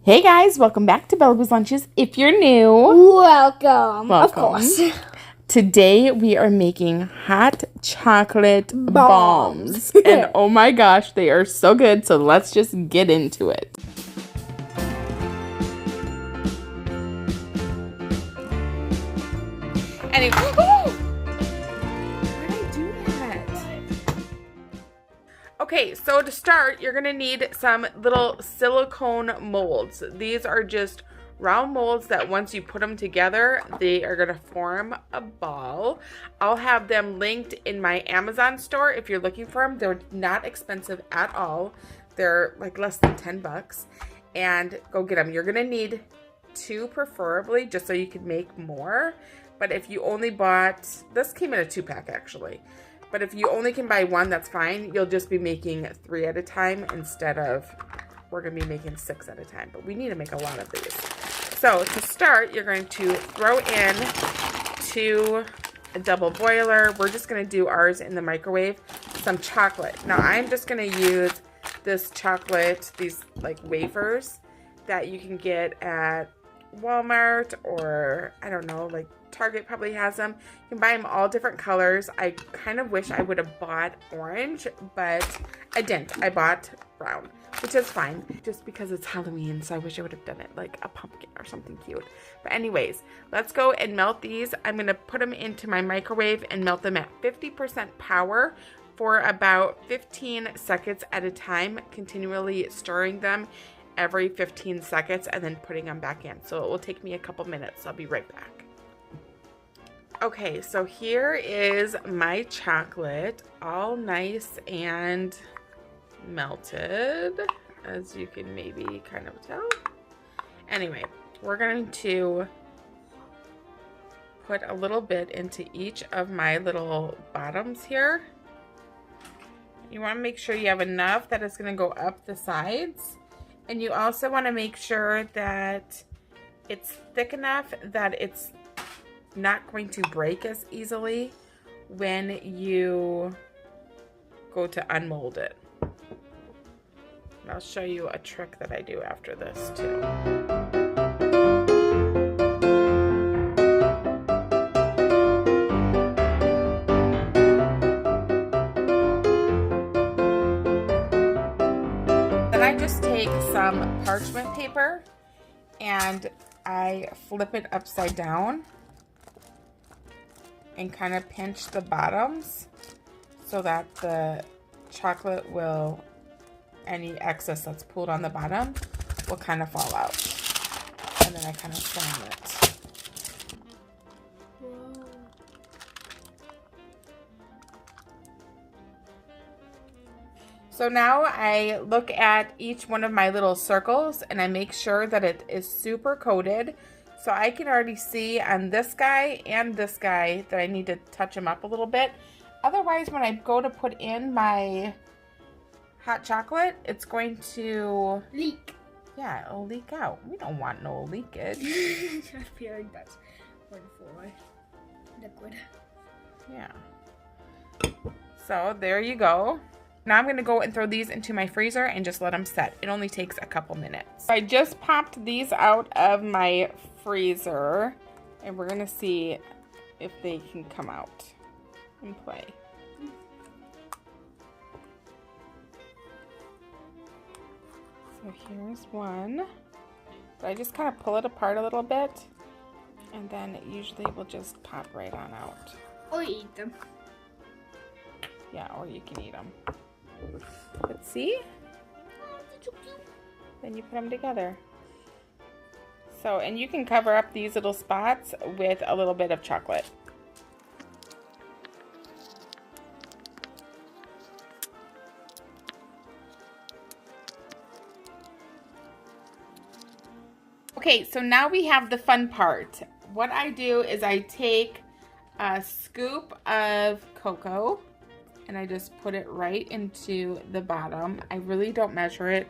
Hey guys, welcome back to Bellabooslunches. If you're new, welcome. Of course. Today we are making hot chocolate bombs. And oh my gosh, they are so good. So let's just get into it. Anyway, why did I do that? Okay, so to start, you're gonna need some little silicone molds. These are just round molds that once you put them together, they are gonna form a ball. I'll have them linked in my Amazon store if you're looking for them. They're not expensive at all. They're like less than 10 bucks. And go get them. You're gonna need 2 preferably, just so you can make more. But if you only bought, this came in a 2-pack actually. But if you only can buy 1, that's fine. You'll just be making 3 at a time instead of, we're gonna be making 6 at a time. But we need to make a lot of these. So to start, you're going to throw in to a double boiler. We're just gonna do ours in the microwave, some chocolate. Now I'm just gonna use this chocolate, these like wafers that you can get at Walmart or I don't know, like Target probably has them. You can buy them all different colors. I kind of wish I would have bought orange, but I didn't. I bought brown, which is fine just because it's Halloween. So I wish I would have done it like a pumpkin or something cute. But anyways, let's go and melt these. I'm going to put them into my microwave and melt them at 50% power for about 15 seconds at a time, continually stirring them every 15 seconds and then putting them back in. So it will take me a couple minutes. I'll be right back. Okay, so here is my chocolate, all nice and melted, as you can maybe kind of tell. Anyway, we're going to put a little bit into each of my little bottoms here. You want to make sure you have enough that it's going to go up the sides. And you also want to make sure that it's thick enough that it's not going to break as easily when you go to unmold it. And I'll show you a trick that I do after this too. Then I just take some parchment paper and I flip it upside down and kind of pinch the bottoms so that the chocolate will, any excess that's pulled on the bottom will kind of fall out. And then I kind of slam it. Whoa. So now I look at each one of my little circles and I make sure that it is super coated. So I can already see on this guy and this guy that I need to touch them up a little bit. Otherwise, when I go to put in my hot chocolate, it's going to leak. Yeah, it'll leak out. We don't want no leakage. I feel like that's one for liquid. Yeah. So there you go. Now I'm going to go and throw these into my freezer and just let them set. It only takes a couple minutes. I just popped these out of my freezer and we're going to see if they can come out and play. So here's one. But I just kind of pull it apart a little bit and then it usually will just pop right on out. Or eat them. Yeah, or you can eat them. Let's see. Then you put them together. So, and you can cover up these little spots with a little bit of chocolate. Okay, so now we have the fun part. What I do is I take a scoop of cocoa and I just put it right into the bottom. I really don't measure it.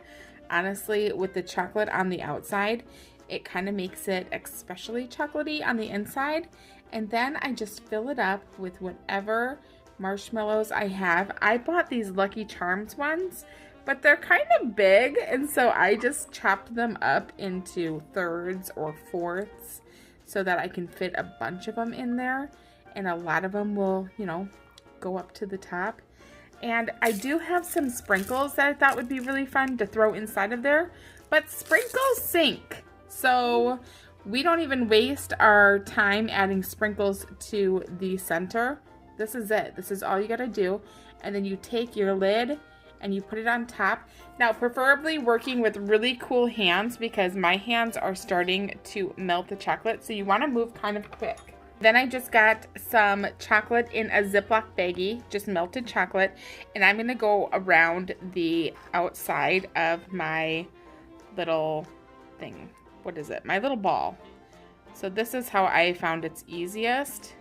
Honestly, with the chocolate on the outside, it kind of makes it especially chocolatey on the inside. And then I just fill it up with whatever marshmallows I have. I bought these Lucky Charms ones, but they're kind of big, and so I just chopped them up into thirds or fourths so that I can fit a bunch of them in there, and a lot of them will, you know, go up to the top. And I do have some sprinkles that I thought would be really fun to throw inside of there, but sprinkles sink, so we don't even waste our time adding sprinkles to the center. This is it. This is all you gotta do. And then you take your lid and you put it on top. Now, preferably working with really cool hands because my hands are starting to melt the chocolate, so you wanna move kind of quick. Then I just got some chocolate in a Ziploc baggie, just melted chocolate, and I'm gonna go around the outside of my little thing. What is it? My little ball. So this is how I found it's easiest.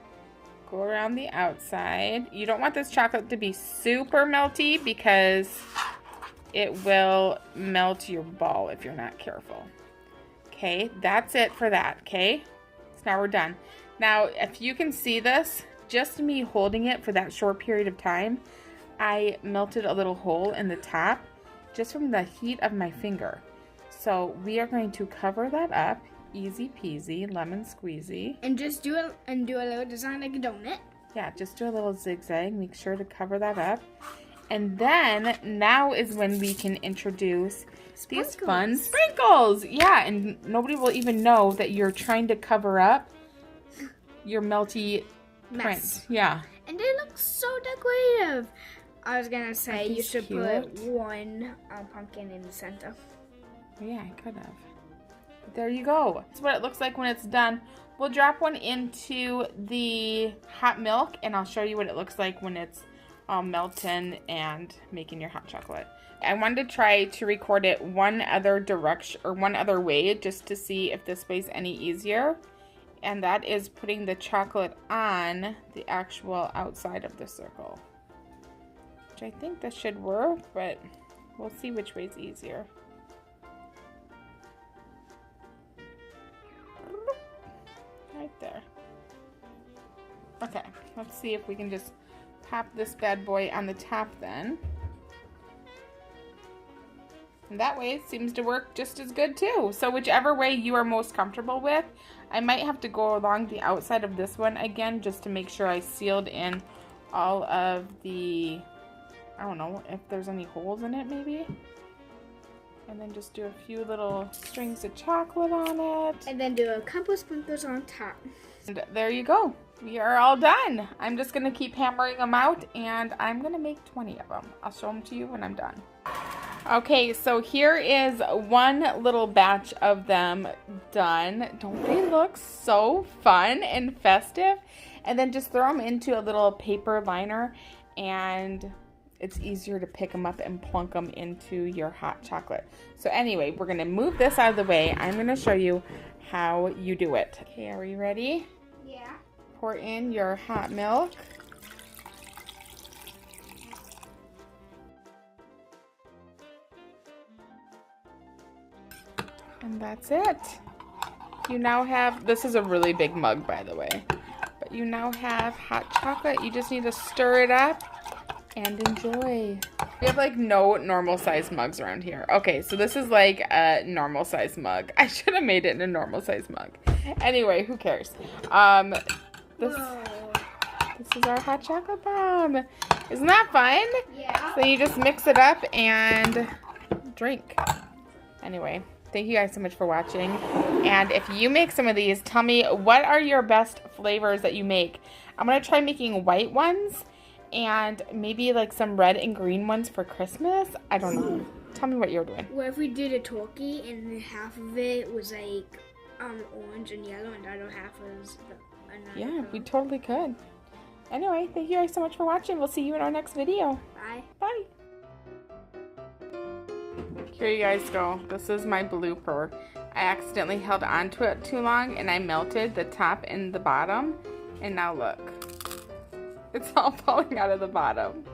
Go around the outside. You don't want this chocolate to be super melty because it will melt your ball if you're not careful. Okay, that's it for that, okay? So now we're done. Now, if you can see this, just me holding it for that short period of time, I melted a little hole in the top just from the heat of my finger. So we are going to cover that up, easy peasy, lemon squeezy. And just do a little design like a donut. Yeah, just do a little zigzag, make sure to cover that up. And then now is when we can introduce these fun sprinkles. Yeah, and nobody will even know that you're trying to cover up your melty print. Yeah. And they look so decorative. I was gonna say you should cute? put one pumpkin in the center. Yeah, I could have. But there you go. That's what it looks like when it's done. We'll drop one into the hot milk, and I'll show you what it looks like when it's all melting and making your hot chocolate. I wanted to try to record it one other direction or one other way just to see if this way's any easier. And that is putting the chocolate on the actual outside of the circle. Which I think this should work, but we'll see which way's easier. Right there. Okay, let's see if we can just pop this bad boy on the top then. And that way it seems to work just as good too. So whichever way you are most comfortable with, I might have to go along the outside of this one again just to make sure I sealed in all of the, I don't know if there's any holes in it maybe. And then just do a few little strings of chocolate on it. And then do a couple sprinkles on top. And there you go. We are all done. I'm just going to keep hammering them out, and I'm going to make 20 of them. I'll show them to you when I'm done. Okay, so here is one little batch of them done. Don't they look so fun and festive? And then just throw them into a little paper liner, and it's easier to pick them up and plunk them into your hot chocolate. So anyway, we're going to move this out of the way. I'm going to show you how you do it. Okay, are we ready? Yeah. Pour in your hot milk. And that's it. You now have, this is a really big mug by the way, but you now have hot chocolate. You just need to stir it up and enjoy. We have like no normal size mugs around here. Okay, so this is like a normal size mug. I should have made it in a normal size mug. Anyway, who cares? This is our hot chocolate bomb. Isn't that fun? Yeah. So you just mix it up and drink. Anyway, thank you guys so much for watching. And if you make some of these, tell me what are your best flavors that you make. I'm going to try making white ones and maybe like some red and green ones for Christmas. I don't know. Tell me what you're doing. What if we did a turkey and half of it was like orange and yellow and the other half was another Yeah, color? we totally could. Anyway, thank you guys so much for watching. We'll see you in our next video. Bye. Bye. Here you guys go. This is my blooper. I accidentally held onto it too long and I melted the top and the bottom. And now look. It's all falling out of the bottom.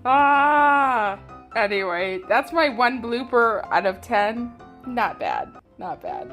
Ah! Anyway, that's my one blooper out of 10. Not bad. Not bad.